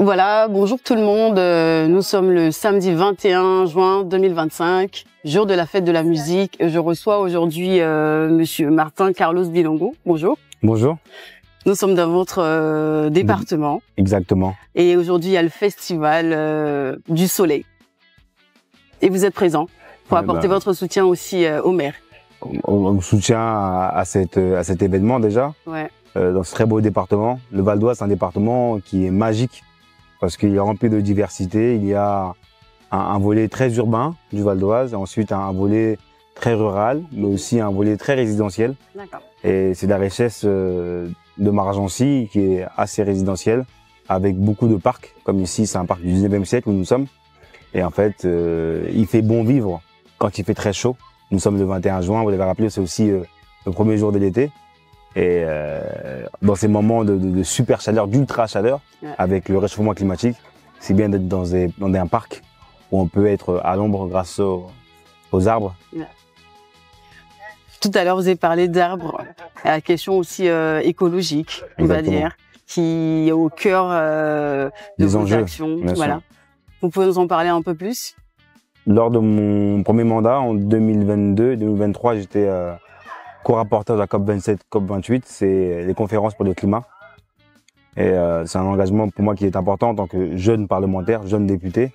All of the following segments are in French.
Voilà, bonjour tout le monde. Nous sommes le samedi 21 juin 2025, jour de la fête de la musique. Je reçois aujourd'hui Monsieur Martin Carlos Bilongo. Bonjour. Bonjour. Nous sommes dans votre département. Exactement. Et aujourd'hui, il y a le festival du Soleil. Et vous êtes présent pour apporter votre soutien aussi au maire. On soutient à cet événement déjà. Ouais. Dans ce très beau département. Le Val d'Oise, c'est un département qui est magique parce qu'il est rempli de diversité. Il y a un volet très urbain du Val d'Oise, ensuite un volet très rural, mais aussi un volet très résidentiel. D'accord. Et c'est la richesse de Margency qui est assez résidentielle, avec beaucoup de parcs. Comme ici, c'est un parc du 19e siècle où nous sommes. Et en fait, il fait bon vivre quand il fait très chaud. Nous sommes le 21 juin, vous l'avez rappelé, c'est aussi le premier jour de l'été. Et dans ces moments de super chaleur, d'ultra chaleur, avec le réchauffement climatique, c'est bien d'être dans un parc où on peut être à l'ombre grâce aux arbres. Tout à l'heure, vous avez parlé d'arbres. La question aussi écologique, on va dire, qui est au cœur de vos actions. Voilà. Vous pouvez nous en parler un peu plus? Lors de mon premier mandat, en 2022-2023, j'étais co-rapporteur de la COP27, COP28, c'est les conférences pour le climat. Et c'est un engagement pour moi qui est important en tant que jeune parlementaire, jeune député.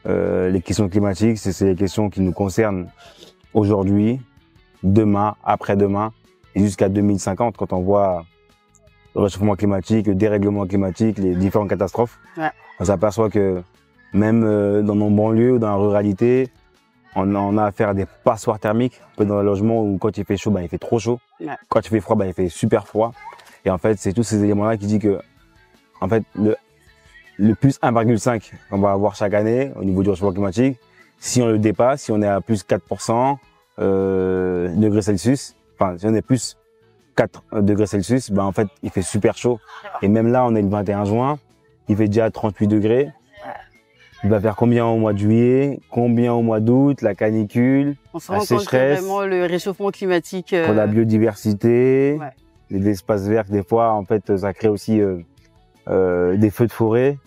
Les questions climatiques, c'est les questions qui nous concernent aujourd'hui, demain, après-demain, et jusqu'à 2050, quand on voit le réchauffement climatique, le dérèglement climatique, les différentes catastrophes. On s'aperçoit que même dans nos banlieues ou dans la ruralité, on a affaire à des passoires thermiques, un peu dans le logement où quand il fait chaud, il fait trop chaud. Quand il fait froid, il fait super froid. Et en fait, c'est tous ces éléments-là qui disent que, en fait, le plus 1,5 qu'on va avoir chaque année au niveau du réchauffement climatique, si on le dépasse, si on est à plus 4% degrés Celsius, enfin, si on est plus 4 degrés Celsius, en fait, il fait super chaud. Et même là, on est le 21 juin, il fait déjà 38 degrés. Il va faire combien au mois de juillet, combien au mois d'août, la canicule, la sécheresse, vraiment le réchauffement climatique. Pour la biodiversité, les espaces verts, des fois, en fait, ça crée aussi des feux de forêt.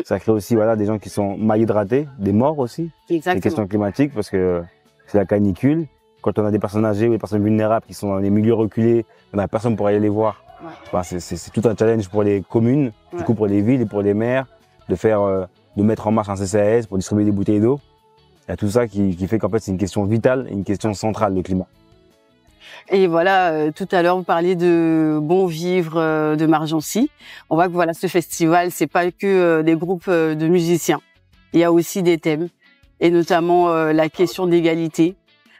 Ça crée aussi des gens qui sont mal hydratés, des morts aussi. Exactement. Les questions climatiques, parce que c'est la canicule. Quand on a des personnes âgées ou des personnes vulnérables qui sont dans les milieux reculés, on n'a personne pour aller les voir. C'est tout un challenge pour les communes, du coup pour les villes et pour les maires, de mettre en marche un CCAS pour distribuer des bouteilles d'eau. Il y a tout ça qui fait qu'en fait c'est une question vitale, une question centrale, le climat. Et voilà, tout à l'heure vous parliez de bon vivre de Margency. On voit que ce festival, c'est pas que des groupes de musiciens. Il y a aussi des thèmes, et notamment la question d'égalité,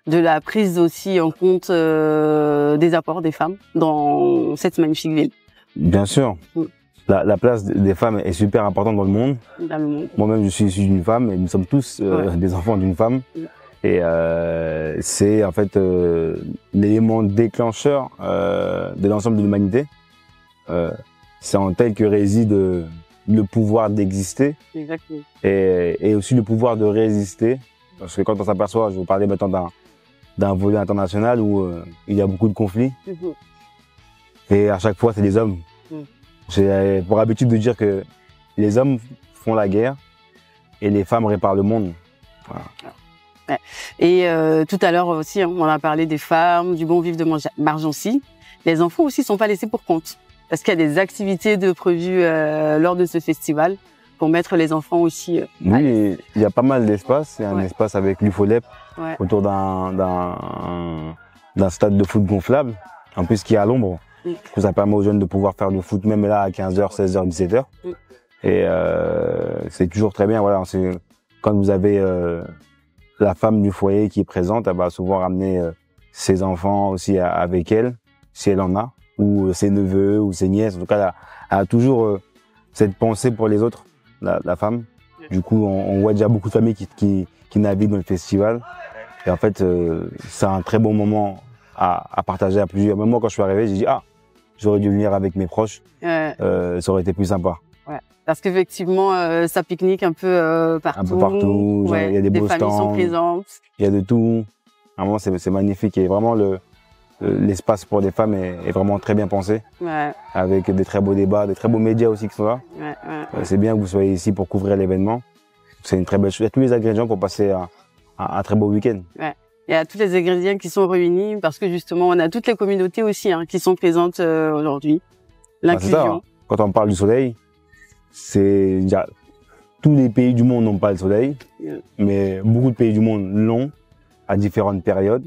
de la prise aussi en compte des apports des femmes dans cette magnifique ville. Bien sûr. La place des femmes est super importante dans le monde. Moi-même, je suis issu d'une femme et nous sommes tous des enfants d'une femme. Et c'est en fait l'élément déclencheur de l'ensemble de l'humanité. C'est en tel que réside le pouvoir d'exister et aussi le pouvoir de résister. Parce que quand on s'aperçoit, je vous parlais maintenant d'un volet international où il y a beaucoup de conflits. Et à chaque fois, c'est les hommes. J'ai pour habitude de dire que les hommes font la guerre et les femmes réparent le monde. Voilà. Et tout à l'heure aussi, on a parlé des femmes, du bon vivre de Margency. Les enfants aussi sont pas laissés pour compte. Parce qu'il y a des activités prévues lors de ce festival pour mettre les enfants aussi. Oui, il y a pas mal d'espace. Il y a un espace avec l'UFOLEP autour d'un stade de foot gonflable, en plus qui est à l'ombre. Ça permet aux jeunes de pouvoir faire du foot même là à 15h, 16h, 17h. Et c'est toujours très bien. Voilà, quand vous avez la femme du foyer qui est présente, elle va souvent ramener ses enfants aussi avec elle, si elle en a, ou ses neveux ou ses nièces. En tout cas, elle a toujours cette pensée pour les autres, la femme. Du coup, on voit déjà beaucoup de familles qui naviguent dans le festival. Et en fait, c'est un très bon moment à partager à plusieurs. Même moi, quand je suis arrivé, j'ai dit j'aurais dû venir avec mes proches, ça aurait été plus sympa. Parce qu'effectivement, ça pique-nique un peu partout. Un peu partout, il y a des beaux stands, sont présentes. Il y a de tout. Vraiment, c'est magnifique. Et vraiment, l'espace pour les femmes est vraiment très bien pensé, Ouais, avec des très beaux débats, des très beaux médias aussi qui sont là. ouais, C'est bien que vous soyez ici pour couvrir l'événement. C'est une très belle chose. Il y a tous les ingrédients pour passer un très beau week-end. Il y a tous les ingrédients qui sont réunis parce que justement, on a toutes les communautés aussi hein, qui sont présentes aujourd'hui. C'est ça, L'inclusion. hein. Quand on parle du soleil, c'est déjà tous les pays du monde n'ont pas le soleil, mais beaucoup de pays du monde l'ont à différentes périodes.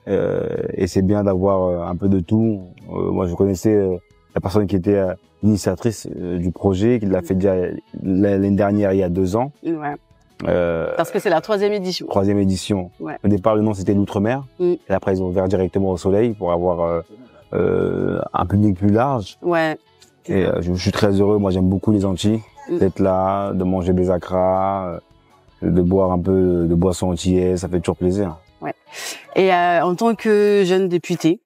Et c'est bien d'avoir un peu de tout. Moi, je connaissais la personne qui était initiatrice du projet, qui l'a fait déjà l'année dernière, il y a 2 ans. Ouais. Parce que c'est la 3e édition. 3e édition. Ouais. Au départ, le nom c'était l'Outre-mer. Et après, ils ont ouvert directement au soleil pour avoir un public plus large. Ouais. Et je suis très heureux. Moi, j'aime beaucoup les Antilles. D'être là, de manger des acras, de boire un peu de boissons antillaises, ça fait toujours plaisir. Ouais. Et en tant que jeune député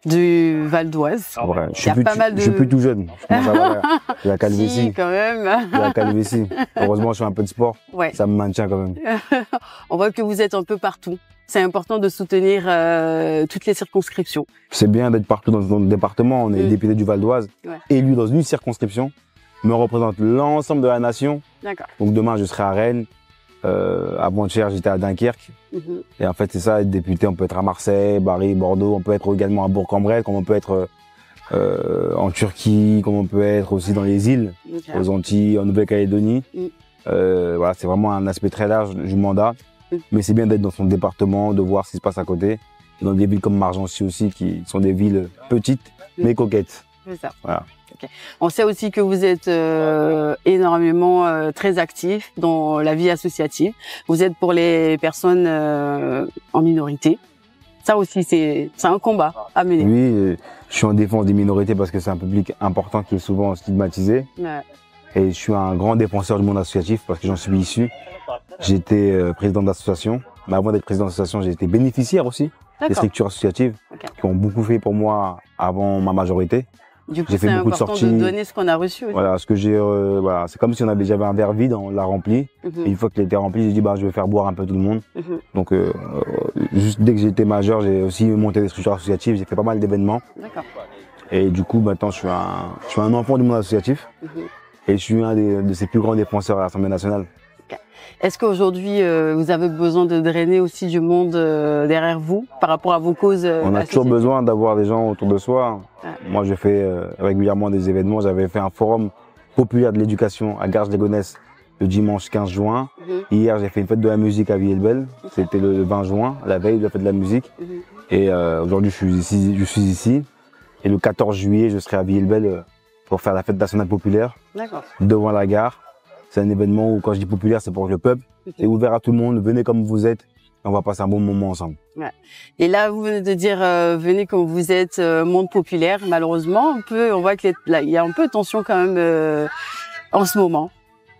du Val d'Oise, Je suis plus tout jeune. Je commence à avoir la calvitie. Si, quand même. La calvitie. Heureusement, je fais un peu de sport. Ouais. Ça me maintient quand même. On voit que vous êtes un peu partout. C'est important de soutenir toutes les circonscriptions. C'est bien d'être partout dans le département. On est député du Val d'Oise, élu dans une circonscription, mais on représente l'ensemble de la nation. D'accord. Donc demain, je serai à Rennes. Avant-hier, j'étais à Dunkerque. Et en fait, c'est ça, être député. On peut être à Marseille, Paris, Bordeaux. On peut être également à Bourg-en-Bresse, comme on peut être en Turquie, comme on peut être aussi dans les îles, aux Antilles, en Nouvelle-Calédonie. Voilà, c'est vraiment un aspect très large du mandat. Mais c'est bien d'être dans son département, de voir ce qui se passe à côté. Et dans des villes comme Margency aussi, qui sont des villes petites, mais coquettes. C'est ça. Voilà. Okay. On sait aussi que vous êtes énormément très actif dans la vie associative. Vous êtes pour les personnes en minorité. Ça aussi, c'est un combat à mener. Oui, je suis en défense des minorités parce que c'est un public important qui est souvent stigmatisé. Ouais. Et je suis un grand défenseur du monde associatif parce que j'en suis issu. J'étais président d'association. Mais avant d'être président d'association, j'ai été bénéficiaire aussi des structures associatives qui ont beaucoup fait pour moi avant ma majorité. Du coup, c'est important de donner ce qu'on a reçu. Aussi. Voilà, ce que j'ai, voilà, c'est comme si j'avais un verre vide, on l'a rempli. Et une fois qu'il était rempli, j'ai dit je vais faire boire un peu tout le monde. Donc, juste dès que j'étais majeur, j'ai aussi monté des structures associatives, j'ai fait pas mal d'événements. D'accord. Et du coup, maintenant, je suis un enfant du monde associatif. Et je suis un de ses plus grands défenseurs à l'Assemblée nationale. Est-ce qu'aujourd'hui, vous avez besoin de drainer aussi du monde derrière vous par rapport à vos causes On a toujours besoin d'avoir des gens autour de soi. Moi, je fais régulièrement des événements. J'avais fait un forum populaire de l'éducation à Garges-les-Gonesse le dimanche 15 juin. Hier, j'ai fait une fête de la musique à Villers-le-Bel. C'était le 20 juin, la veille de la fête de la musique. Et aujourd'hui, je suis ici. Et le 14 juillet, je serai à Villers-le-Bel pour faire la fête nationale populaire devant la gare. C'est un événement où, quand je dis populaire, c'est pour le peuple. C'est ouvert à tout le monde. Venez comme vous êtes. On va passer un bon moment ensemble. Ouais. Et là, vous venez de dire, venez comme vous êtes, monde populaire. Malheureusement, on voit qu'il y a un peu de tension quand même en ce moment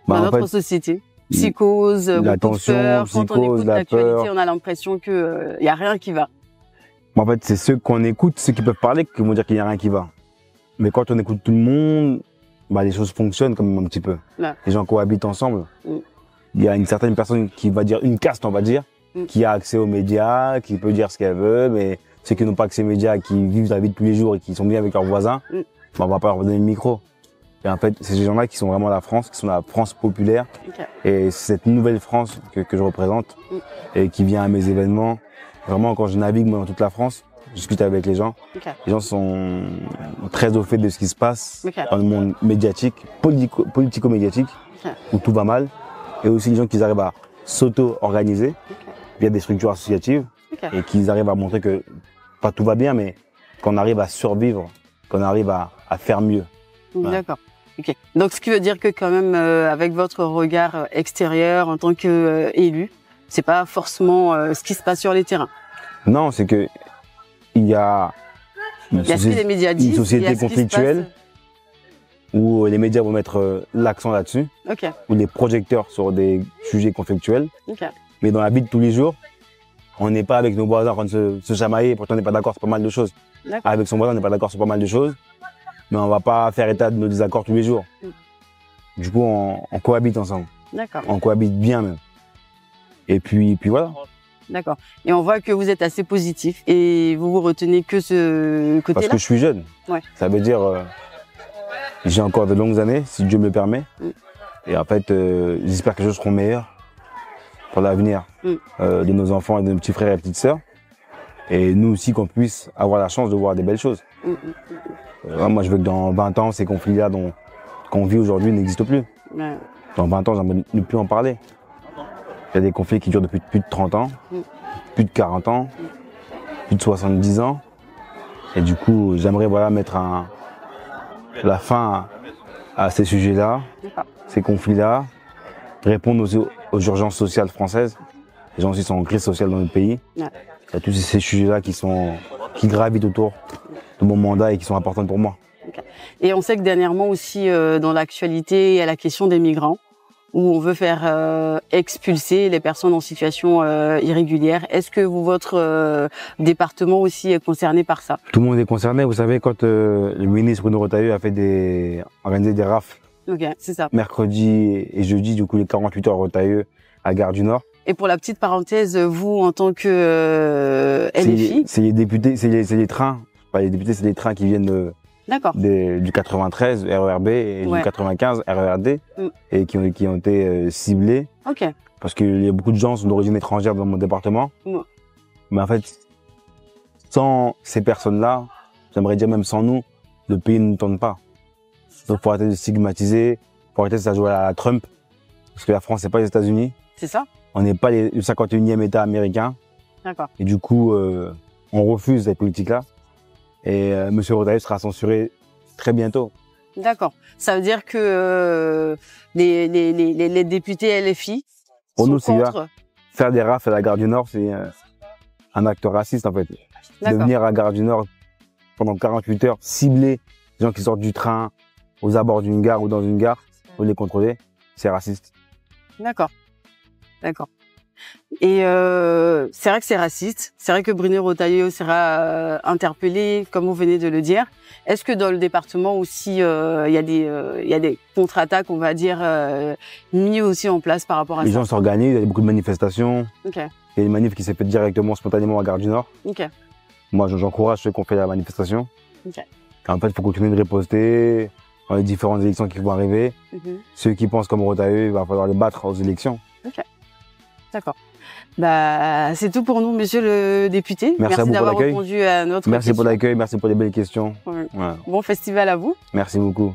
dans notre société. Psychose, la tension, peur. Psychose, quand on écoute la l'actualité, peur. On a l'impression que y a rien qui va. En fait, c'est ceux qu'on écoute, ceux qui peuvent parler, qui vont dire qu'il n'y a rien qui va. Mais quand on écoute tout le monde, les choses fonctionnent quand même un petit peu. Ouais. Les gens cohabitent ensemble. Il y a une certaine personne qui va dire, une caste on va dire, qui a accès aux médias, qui peut dire ce qu'elle veut, mais ceux qui n'ont pas accès aux médias, qui vivent la vie de tous les jours et qui sont bien avec leurs voisins, on va pas leur donner le micro. Et en fait, c'est ces gens-là qui sont vraiment la France, qui sont la France populaire. Et c'est cette nouvelle France que je représente et qui vient à mes événements. Vraiment, quand je navigue moi, dans toute la France, je discute avec les gens. Les gens sont très au fait de ce qui se passe dans le monde médiatique, politico-médiatique, où tout va mal. Et aussi les gens qui arrivent à s'auto-organiser via des structures associatives et qui arrivent à montrer que pas tout va bien, mais qu'on arrive à survivre, qu'on arrive à faire mieux. D'accord. Okay. Donc, ce qui veut dire que quand même, avec votre regard extérieur en tant qu'élu, c'est pas forcément ce qui se passe sur les terrains. Non, c'est que il y a une société conflictuelle où les médias vont mettre l'accent là-dessus, où les projecteurs sur des sujets conflictuels. Mais dans la vie de tous les jours, on n'est pas avec nos voisins en train de se chamailler, pourtant on n'est pas d'accord sur pas mal de choses. Avec son voisin, on n'est pas d'accord sur pas mal de choses, mais on va pas faire état de nos désaccords tous les jours. Du coup, on cohabite ensemble. On cohabite bien même. Et puis voilà. D'accord. Et on voit que vous êtes assez positif et vous retenez que ce côté-là. Parce que je suis jeune. Ouais. Ça veut dire j'ai encore de longues années, si Dieu me le permet. Et en fait, j'espère que les choses seront meilleures pour l'avenir de nos enfants et de nos petits frères et petites sœurs. Et nous aussi, qu'on puisse avoir la chance de voir des belles choses. Moi, je veux que dans 20 ans, ces conflits-là qu'on vit aujourd'hui n'existent plus. Ouais. Dans 20 ans, j'aimerais ne plus en parler. Il y a des conflits qui durent depuis plus de 30 ans, plus de 40 ans, plus de 70 ans. Et du coup, j'aimerais mettre la fin à ces sujets-là, ces conflits-là, répondre aussi aux urgences sociales françaises. Les gens aussi sont en crise sociale dans notre pays. Ouais. Il y a tous ces sujets-là qui gravitent autour de mon mandat et qui sont importants pour moi. Okay. Et on sait que dernièrement aussi, dans l'actualité, il y a la question des migrants, où on veut faire expulser les personnes en situation irrégulière. Est-ce que votre département aussi est concerné par ça? Tout le monde est concerné. Vous savez, quand le ministre Bruno Retailleau a organisé des rafles, c'est ça. Mercredi et jeudi, du coup les 48 heures Retailleau à Gare du Nord. Et pour la petite parenthèse, vous en tant que LFI, c'est les députés, c'est les trains. Pas les députés, c'est les trains qui viennent du 93 RERB et du 95 RERD et qui ont été ciblés. Parce qu'il y a beaucoup de gens qui sont d'origine étrangère dans mon département. Mais en fait, sans ces personnes-là, j'aimerais dire même sans nous, le pays ne tourne pas. Donc il faut arrêter de stigmatiser, il faut arrêter de jouer à la Trump. Parce que la France, c'est pas les États-Unis. C'est ça. On n'est pas le 51e État américain. Et du coup, on refuse cette politique-là. Et M. Retailleau sera censuré très bientôt. D'accord. Ça veut dire que les députés LFI pour sont nous, contre... faire des rafles à la Gare du Nord, c'est un acte raciste en fait. De venir à la Gare du Nord pendant 48 heures, cibler les gens qui sortent du train aux abords d'une gare ou dans une gare, pour les contrôler, c'est raciste. D'accord. D'accord. Et c'est vrai que c'est raciste. C'est vrai que Bruno Retailleau sera interpellé, comme vous venez de le dire. Est-ce que dans le département aussi, il y a des contre-attaques, on va dire, mis aussi en place par rapport à ça? Les gens s'organisent, il y a beaucoup de manifestations. Il y a une manif qui s'est faite directement, spontanément à Gare du Nord. Moi, j'encourage ceux qui ont fait la manifestation. En fait, il faut continuer de riposter dans les différentes élections qui vont arriver. Ceux qui pensent comme Retailleau, il va falloir les battre aux élections. D'accord. Bah, c'est tout pour nous, monsieur le député. Merci d'avoir répondu à notre question. Merci pour l'accueil, merci pour les belles questions. Bon festival à vous. Merci beaucoup.